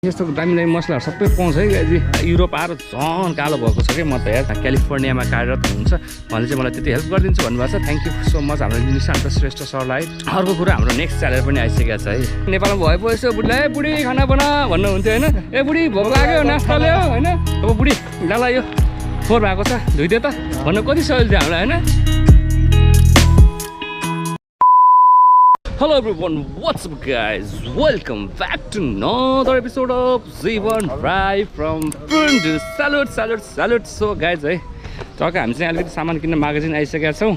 यस्तो दामी दामी मसलाहरू सबै पाउँछ है गाइज। युरोप आएर झन् कालो भएको छ कि म त यार क्यालिफोर्नियामा कार्यरत हुनुहुन्छ भने चाहिँ मलाई त्यति हेल्प गरिदिन्छु भन्नुभएको छ। थ्याङ्क यू सो मच हाम्रो निशान्त श्रेष्ठ सरलाई। अर्को कुरा हाम्रो नेक्स्ट च्यानल पनि आइसकेको छ है। नेपालमा भए पो यसो बुढीलाई बुढी खाना बना भन्नुहुन्थ्यो होइन। ए बुढी भोक लाग्यो नास्ता ल्यायो होइन। अब बुढी डाला यो फोहोर भएको छ धुइदियो त भन्नु कति सजिलो थियो हामीलाई होइन। Hello everyone, what's up guys? Welcome back to another episode of Jeevan Rai from Prundu. Salute. So guys है चौक हामी चाहिँ अलिकति सामान किन्न म्यागजिन आइसकेका छौँ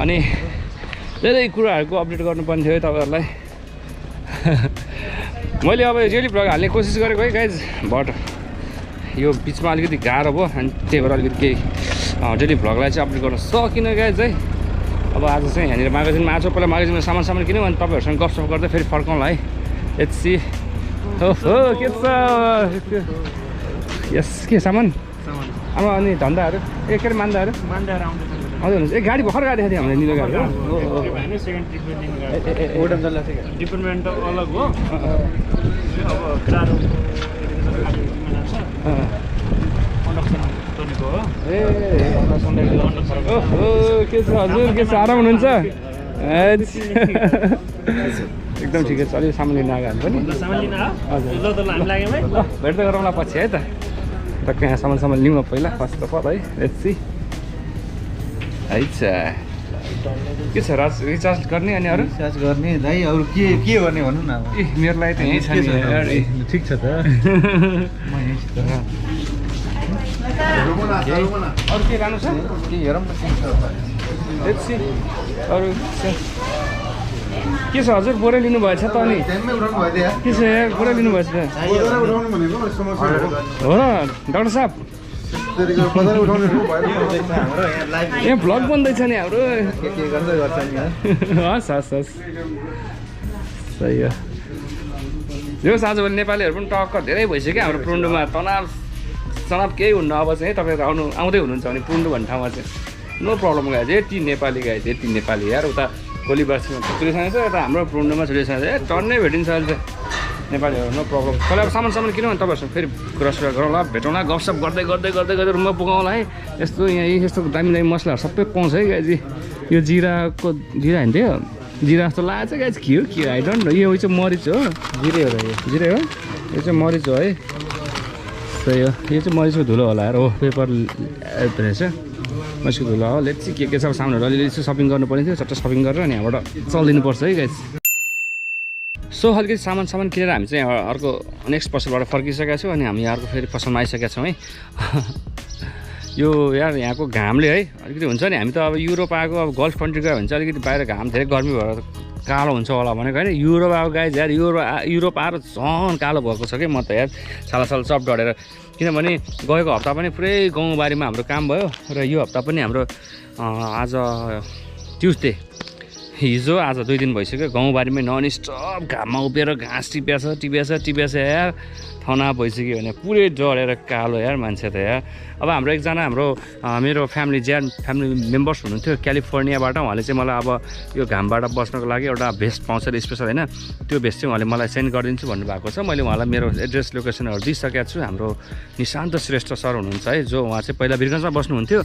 अनि धेरै कुराहरूको अपडेट गर्नुपर्ने थियो तपाईहरुलाई। मैले अब डेली भ्लग हाल्ने कोसिस गरेको है गाइज, बट यो बिचमा अलिकति गाह्रो भयो अनि त्यही भएर अलिकति केही डेली भ्लगलाई चाहिँ अपडेट गर्न सकिनँ गाइज है। अब आज चाहिँ यहाँनिर म्यागजिनमा आएको पहिला म्यागजिनमा सामान किन्यौँ अनि तपाईँहरूसँग गफसफ गर्दै फेरि फर्काउँला है। Let's see. ओहो के छ यस के सामान अब अनि धन्दाहरू ए के अरे मान्दाहरू आउँदैछ। ए गाडी भर्खर गाडी थियो हामीले निलो गाडी डिपार्टमेन्ट अलग हो। के छ हजुर, के छ आराम हुनुहुन्छ? एकदम ठिकै छ। अलिक सामान लिन आएको पनि हजुर भेट्दै गरौँला पछि है त। टक्कै यहाँ सामान लिउँ पहिला फर्स्ट अफ अल है। लेट्स सी है छ के छ रिचार्ज गर्ने अनि अरू रिचार्ज गर्ने दाइ अरू के गर्ने भन्नु न। ए मेरो लागि त यहीँ छ नि। ठिक छ त म यहीँ छु त। अरू के लानु छ के हेरौँ न लेट्स सी अरू के छ हजुर। बोरै लिनुभएछ त अनि के छ यार बोरै लिनुभएछ त हो र डाक्टर साहब। यहाँ भ्लग बन्दैछ नि हाम्रो। हस् सही हो। यो आजभोलि नेपालीहरू पनि टक्क धेरै भइसक्यो हाम्रो पुरुन्डुमा। तनाव केही हुन्न। अब चाहिँ तपाईँहरू आउँदै हुनुहुन्छ भने पुरुन्डु भन्ने ठाउँमा चाहिँ नो प्रब्लम गाइज। यति नेपाली गाइज यति नेपाली यार। उता कोलीबासीमा छुट्टिसँग छ यता हाम्रो पुरुन्डुमा छुट्टिसँग छ। टन्नै भेटिन्छ अहिले चाहिँ नेपालीहरू नो प्रब्लम। पहिला अब सामान किनौँ भने तपाईँहरूसँग फेरि कुरा गरौँला भेटौँला गफसप गर्दै रुममा पुगाउँला है। यस्तो यहाँ यस्तो दामी मसलाहरू सबै पाउँछ है गाइज। यो जिरा होइन थियो जिरा जस्तो लागेको छ गाइज। के हो आई डोन्ट नो। यो चाहिँ मरिच हो जिरे हो यो चाहिँ मरिच हो है। सही हो यो चाहिँ मरिचको धुलो होला यार। हो पेपर रहेछ मरिचको धुलो हो। लेट्स सी के छ सामानहरू अलिअलि सपिङ गर्नुपर्ने थियो। चट्ट सपिङ गरेर अनि यहाँबाट चलिदिनुपर्छ है गाइज। सो अलिकति सामान किनेर हामी चाहिँ अर्को नेक्स्ट पसलबाट फर्किसकेका छौँ अनि हामी अर्को फेरि पसलमा आइसकेका छौँ है। यो यार यहाँको घामले है अलिकति हुन्छ नि। हामी त अब युरोप आएको अब गल्फ कन्ट्री गयो भने चाहिँ अलिकति बाहिर घाम धेरै गर्मी भएर कालो हुन्छ होला भनेको होइन। युरोप आएको गाइज यार युरोप आएर झन् कालो भएको छ कि म त यार साल चप डढेर। किनभने गएको हप्ता पनि पुरै गाउँबारीमा हाम्रो काम भयो र यो हप्ता पनि हाम्रो आज ट्युसडे हिजो आज 2 दिन भइसक्यो गाउँबारीमै ननस्टप घाममा उभिएर घाँस टिप्याछ यार। थना भइसक्यो भने पुरै डढेर कालो यार मान्छे त यार। अब हाम्रो एकजना मेरो फ्यामिली मेम्बर्स हुनुहुन्थ्यो क्यालिफोर्नियाबाट। उहाँले चाहिँ मलाई अब यो घामबाट बस्नको लागि एउटा भेस्ट पाउँछ अरे स्पेसल होइन। त्यो भेस्ट चाहिँ उहाँले मलाई सेन्ड गरिदिन्छु भन्नुभएको छ। मैले उहाँलाई मेरो एड्रेस लोकेसनहरू दिइसकेको छु। हाम्रो निशान्त श्रेष्ठ सर हुनुहुन्छ है जो उहाँ चाहिँ पहिला वीरगन्जमा बस्नुहुन्थ्यो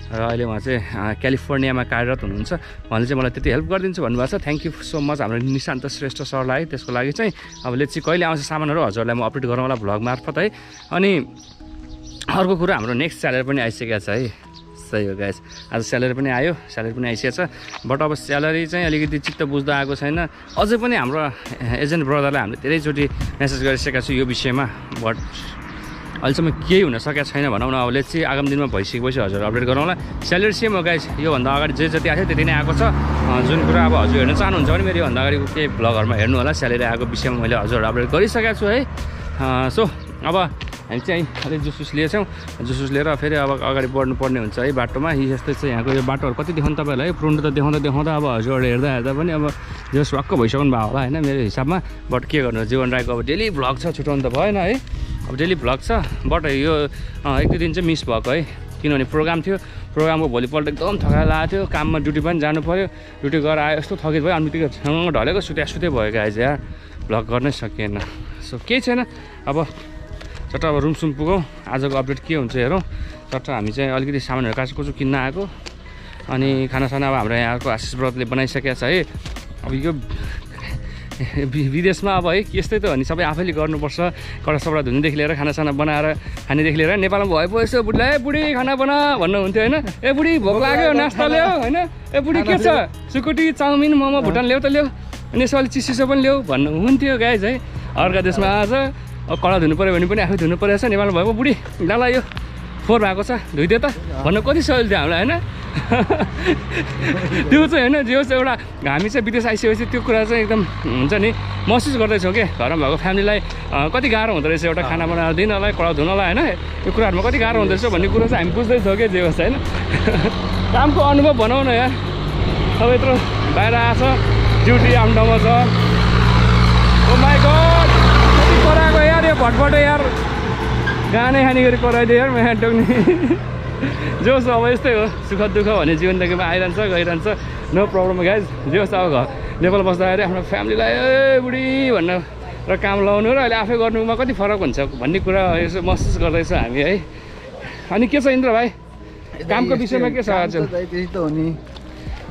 र अहिले उहाँ चाहिँ क्यालिफोर्नियामा कार्यरत हुनुहुन्छ। उहाँले चाहिँ मलाई त्यति हेल्प गरिदिन्छु भन्नुभएको छ। थ्याङ्क यू सो मच हाम्रो निशान्त श्रेष्ठ सरलाई। त्यसको लागि चाहिँ अब लेट्स सी कहिले आउँछ सामानहरू हजुरलाई म अपडेट गरौँला भ्लग मार्फत है। अनि अर्को कुरा हाम्रो नेक्स्ट स्यालेरी पनि आइसकेको छ है। सही हो गाइज आज स्यालेरी पनि आइसकेको छ। बट अब स्यालेरी चाहिँ अलिकति चित्त बुझ्दा आएको छैन। अझै पनि हाम्रो एजेन्ट ब्रदरलाई हामीले धेरैचोटि मेसेज गरिसकेका छु यो विषयमा। बट अहिलेसम्म केही हुन सकेको छैन भनौँ न। अब लेट्स सी आगामी दिनमा भइसकेपछि हजुर अपडेट गरौँला। स्यालेरी सेम हो गाइज योभन्दा अगाडि जति आएको थियो त्यति नै आएको छ। जुन कुरा अब हजुर हेर्न चाहनुहुन्छ भने मेरो योभन्दा अगाडिको केही भ्लगहरूमा हेर्नु होला। स्यालेरी आएको विषयमा मैले हजुरहरू अपडेट गरिसकेको छु है। सो अब हामी चाहिँ अलिक जुस लिएछौँ। जुस लिएर फेरि अब अगाडि बढ्नुपर्ने हुन्छ है बाटोमा। यस्तै चाहिँ यहाँको यो बाटोहरू कति देखाउनु तपाईँहरूलाई है। पुरुन्डु त देखाउँदा अब हजुरहरू हेर्दा पनि अब जस वाक्क भइसक्नु भएको होला होइन मेरो हिसाबमा। बट के गर्नु जीवन राईको अब डेली भ्लग छ छुट्याउनु त भएन है। अब डेली भ्लग छ बट यो 1-2 दिन चाहिँ मिस भएको है। किनभने प्रोग्राम थियो। प्रोग्रामको भोलिपल्ट एकदम थकाइ लागेको थियो। काममा ड्युटी पनि जानु पऱ्यो। ड्युटी गरेर आयो यस्तो थकित भयो अनि ढलेको सुते भयो गाइज यार। भ्लग गर्नै सकिएन। सो केही छैन अब चट्ट अब रुमसुम पुगौँ आजको अपडेट के हुन्छ हेरौँ चट्ट हामी चाहिँ अलिकति सामानहरू काचकुचु किन्न आएको अनि खानासाना अब हाम्रो यहाँको आशिष व्रतले बनाइसकेको छ है अब यो विदेशमा अब है यस्तै त हो नि सबै आफैले गर्नुपर्छ कडा सपडा धुनेदेखि लिएर खानासाना बनाएर खानेदेखि लिएर नेपालमा भए पो यसो बुढीलाई बुढी खाना बना भन्नुहुन्थ्यो होइन ए बुढी भोक लाग्यो नास्ता ल्याऊ होइन ए बुढी के छ सुकुटी चाउमिन मोमो भुटान ल्याऊ त ल्याऊ अनि यसो अलिक चिसो पनि ल्याऊ भन्नुहुन्थ्यो गाइज है अर्का देशमा आज अब कडा धुनु पऱ्यो भने पनि आफै धुनु परेको छ नेपालमा भएको बुढी डाला यो फोहोर भएको छ धुइदियो त भन्नु कति सहज थियो हामीलाई होइन त्यो चाहिँ होइन जो चाहिँ एउटा हामी चाहिँ विदेश आइसकेपछि त्यो कुरा चाहिँ एकदम हुन्छ नि महसुस गर्दैछौँ कि घरमा भएको फ्यामिलीलाई कति गाह्रो हुँदो रहेछ एउटा खाना बनाएर दिनलाई कडा धुनलाई होइन यो कुराहरूमा कति गाह्रो हुँदो रहेछ भन्ने कुरो चाहिँ हामी बुझ्दैछौँ कि जे होस् होइन कामको अनुभव भनौँ न यार अब यत्रो बाहिर आएको छ ड्युटी आफ्नो ठाउँमा छ ओ माई गड कति कराएको यार यो भटभटो यार गानै खाने गरी कराइदियो यार यहाँ टोक्ने जे होस् अब यस्तै हो सुख दुःख भन्ने जीवनदेखिमा आइरहन्छ गइरहन्छ नो प्रब्लम गाइज जे होस् अब घर नेपाल बस्दाखेरि आफ्नो फ्यामिलीलाई ए बुढी भन्न र काम लाउनु र अहिले आफै गर्नुमा कति फरक हुन्छ भन्ने कुरा यसो महसुस गर्दैछ हामी है अनि के छ इन्द्र भाइ कामको विषयमा के छ आज त्यही त हो नि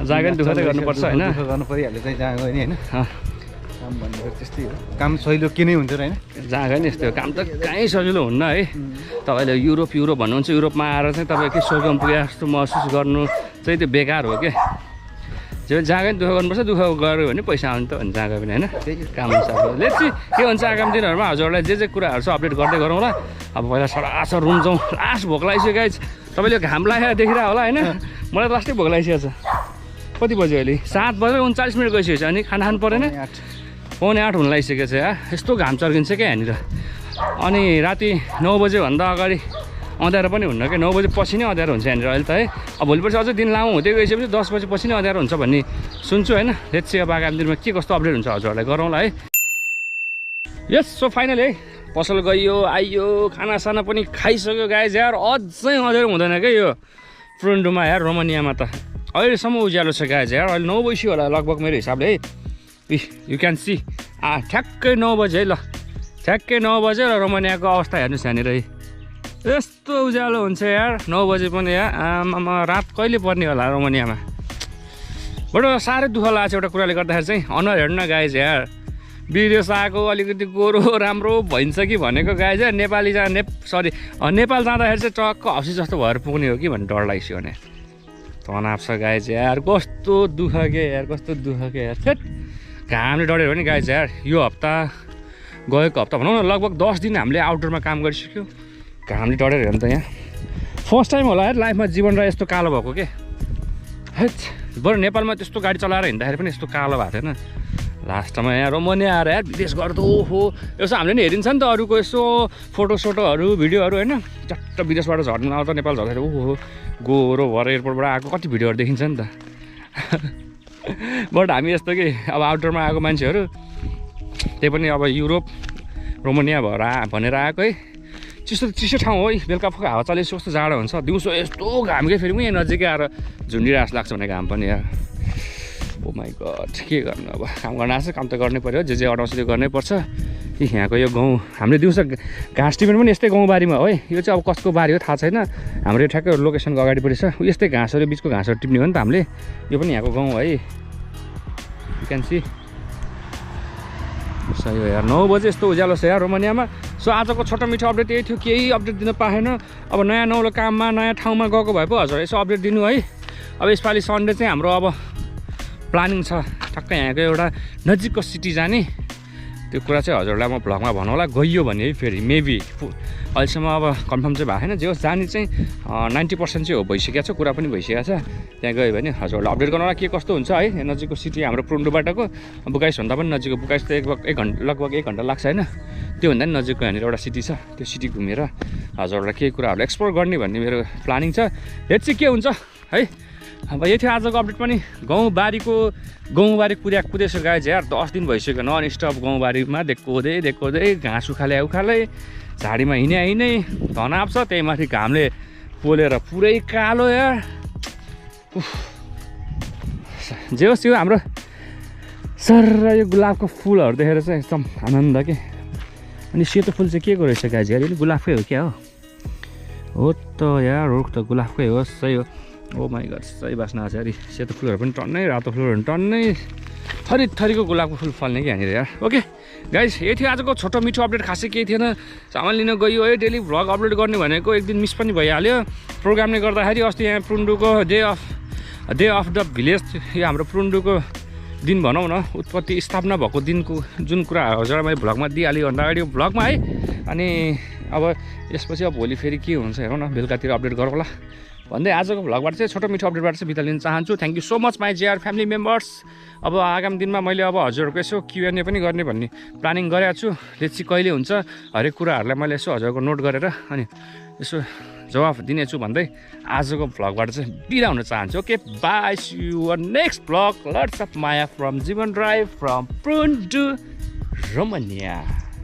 जागा नि दुःख चाहिँ गर्नुपर्छ होइन गर्नु परिहाल्यो चाहिँ जहाँ गयो नि होइन काम भनेको त्यस्तै हो काम सहिलो के नै हुन्छ र होइन जहाँ नि यस्तो काम त कहीँ सजिलो हुन्न है तपाईँले युरोप भन्नुहुन्छ युरोपमा आएर चाहिँ तपाईँ के स्वर्गमा पुगे जस्तो महसुस गर्नु चाहिँ त्यो बेकार हो क्या जहाँ पनि दुःख गर्नुपर्छ दुःख गऱ्यो भने पैसा आउने त भने जहाँ पनि होइन काम हुन्छ अब लेट्सी के हुन्छ आगामी दिनहरूमा हजुरहरूलाई जे कुराहरू छ अपडेट गर्दै गरौँ ल अब पहिला सरासर रुम जाउँ लास्ट भोक लागिसक्यो गाइज तपाईँले घाम लागेर देखिरह होला होइन मलाई लास्टै भोक लागिसकेको छ कति बज्यो अहिले 7 बजेर 39 मिनट गइसकेको छ अनि खाना खानु परेन 8:45 हुन लागिसकेको छ यार यस्तो घाम चर्किन्छ क्या यहाँनिर अनि राति 9 बजेभन्दा अगाडि अँध्यारो पनि हुन्न क्या 9 बजे पछि नै अँध्यारो हुन्छ यहाँनिर अहिले त है अब भोलिपर्सि अझै दिन लामो हुँदै गइसकेपछि 10 बजे पछि नै अँध्यारो हुन्छ भन्ने सुन्छु होइन लेट्स सी अब आगामी दिनमा के कस्तो अपडेट हुन्छ हजुरहरूलाई गरौँला है यस सो फाइनल है पसल गइयो आइयो खानासाना पनि खाइसक्यो गाइज यार अझै अँध्यारो हुँदैन क्या यो पुरन्दुमा यार रोमानियामा त अहिलेसम्म उज्यालो छ गाइज यार अहिले 9 बजी होला लगभग मेरो हिसाबले है यु क्यान सी ठ्याक्कै 9 बजे है ल ठ्याक्कै 9 बजे र रोमानियाको अवस्था हेर्नुहोस् यहाँनिर है यस्तो उज्यालो हुन्छ यार 9 बजे पनि यार आमामा रात कहिले पर्ने होला रोमानियामा बडो साह्रै दुःख लागेको छ एउटा कुराले गर्दाखेरि चाहिँ अनुहार हेर्नु न गाइज यार विदेश आएको अलिकति गोरो राम्रो भइन्छ कि भनेको गाइज यार नेपाल जाँदाखेरि चाहिँ टक्क हसी जस्तो भएर पुग्ने हो कि भन्ने डर लागिसक्यो भने तनाव छ गाइज यार कस्तो दुःख के यार छेट घामले डढ्यो भने गाइज यार यो हप्ता गएको हप्ता भनौँ न लगभग 10 दिन हामीले आउटडोरमा काम गरिसक्यो घामले डढेर हेर्नु त यहाँ फर्स्ट टाइम होला यार लाइफमा जीवन राई यस्तो कालो भएको के हेट बरु नेपालमा त्यस्तो गाडी चलाएर हिँड्दाखेरि पनि यस्तो कालो भएको थिएन लास्टमा यहाँ रोमानिया आएर यार विदेश गर्दो हो यसो हामीले नि हेरिन्छ नि त अरूको यसो फोटोसोटोहरू भिडियोहरू होइन चट्ट विदेशबाट झर्नु आउँदा नेपाल झर्दाखेरि ओहो गोरो भएर एयरपोर्टबाट आएको कति भिडियोहरू देखिन्छ नि त बट हामी यस्तो कि अब आउटडोरमा आएको मान्छेहरू त्यही पनि अब युरोप रोमानिया भनेर आएको है चिसो ठाउँ हो है बेलुका फुका हावा चलेपछि कस्तो जाडो हुन्छ दिउँसो यस्तो घामकै फेरि यहाँ नजिकै आएर झुन्डिरहेको लाग्छ भने घाम पनि यार ओ माई गड के गर्नु अब काम गर्न आएको काम त गर्नै पऱ्यो जे अटाउँछ त्यो गर्नै पर्छ यहाँको यो गाउँ हामीले दिउँसो घाँस टिप्नु पनि यस्तै गाउँबारीमा हो है यो चाहिँ अब कसको बारी हो थाहा छैन हाम्रो यो ठ्याक्कै लोकेसनको अगाडिपट्टि छ यस्तै घाँसहरू बिचको घाँसहरू टिप्ने हो नि त हामीले यो पनि यहाँको गाउँ है यु क्यान सी सही हो यार 9 बजे यस्तो उज्यालो छ यार रोमानियामा सो आजको छोटो मिठो अपडेट यही थियो केही अपडेट दिन पाएन अब नयाँ नौलो काममा नयाँ ठाउँमा गएको भए पो हजुर यसो अपडेट दिनु है अब यसपालि सन्डे चाहिँ हाम्रो अब प्लानिङ छ ठक्कै यहाँको एउटा नजिकको सिटी जाने त्यो कुरा चाहिँ हजुरलाई म भ्लगमा भनौँला गइयो भने है फेरि मेबी अहिलेसम्म अब कन्फर्म चाहिँ भएको छैन जे होस् जाने चाहिँ 90% चाहिँ हो भइसकेको छ कुरा पनि भइसकेको छ त्यहाँ गयो भने हजुरलाई अपडेट गर्नलाई के कस्तो हुन्छ है नजिकको सिटी हाम्रो पुरन्दुबाटको बुकाइसभन्दा पनि नजिकको बुकाइस त लगभग 1 घन्टा लाग्छ होइन त्योभन्दा पनि नजिकको यहाँनिर एउटा सिटी छ त्यो सिटी घुमेर हजुरलाई केही कुराहरू एक्सप्लोर गर्ने भन्ने मेरो प्लानिङ छ हेट चाहिँ के हुन्छ है अब यही थियो आजको अपडेट पनि गाउँबारी कुदेछु गाइज यार 10 दिन भइसक्यो नन स्टप गाउँबारीमा देख्दै घाँस उखाले झाडीमा हिँडे तनाव छ त्यही माथि घामले पोलेर पुरै कालो यार जे होस् यो हाम्रो सर यो गुलाबको फुलहरू देखेर चाहिँ एकदम आनन्द के अनि सेतो फुल चाहिँ के को रहेछ गाजी अलिअलि गुलाबकै हो क्या हो त यार रुख त गुलाबकै हो सही हो ओ माई गड सही बास्ना आएको छ अरे सेतो फुलहरू पनि टन्नै रातो फुलहरू पनि टन्नै थरीको गुलाबको फुल फल्ने कि यहाँनिर यार ओके गाइस यही थियो आजको छोटो मिठो अपडेट खासै केही थिएन सामान लिन गयो है डेली भ्लग अपलोड गर्ने भनेको एक दिन मिस पनि भइहाल्यो प्रोग्रामले गर्दाखेरि अस्ति यहाँ पुरुन्डुको डे अफ द भिलेज यो हाम्रो पुरुन्डुको दिन भनौँ न उत्पत्ति स्थापना भएको दिनको जुन कुरा हजुर मैले भ्लगमा दिइहालेँ भन्दा अगाडि भ्लगमा है अनि अब यसपछि अब भोलि फेरि के हुन्छ हेरौँ न बेलुकातिर अपडेट गरौँ होला भन्दै आजको भ्लगबाट चाहिँ छोटो मिठो अपडेटबाट चाहिँ बिदा लिन चाहन्छु thank you so much my JR family members अब आगामी दिनमा मैले अब हजुरहरूको यसो क्युएनए पनि गर्ने भन्ने प्लानिङ गरेको छु लेट्स सी कहिले हुन्छ हरेक कुराहरूलाई मैले यसो हजुरको नोट गरेर अनि यसो जवाफ दिनेछु भन्दै आजको भ्लगबाट चाहिँ बिदा हुन चाहन्छु okay bye see you next vlog lots of माया from Jiwan Rai from पुरुन्डु Romania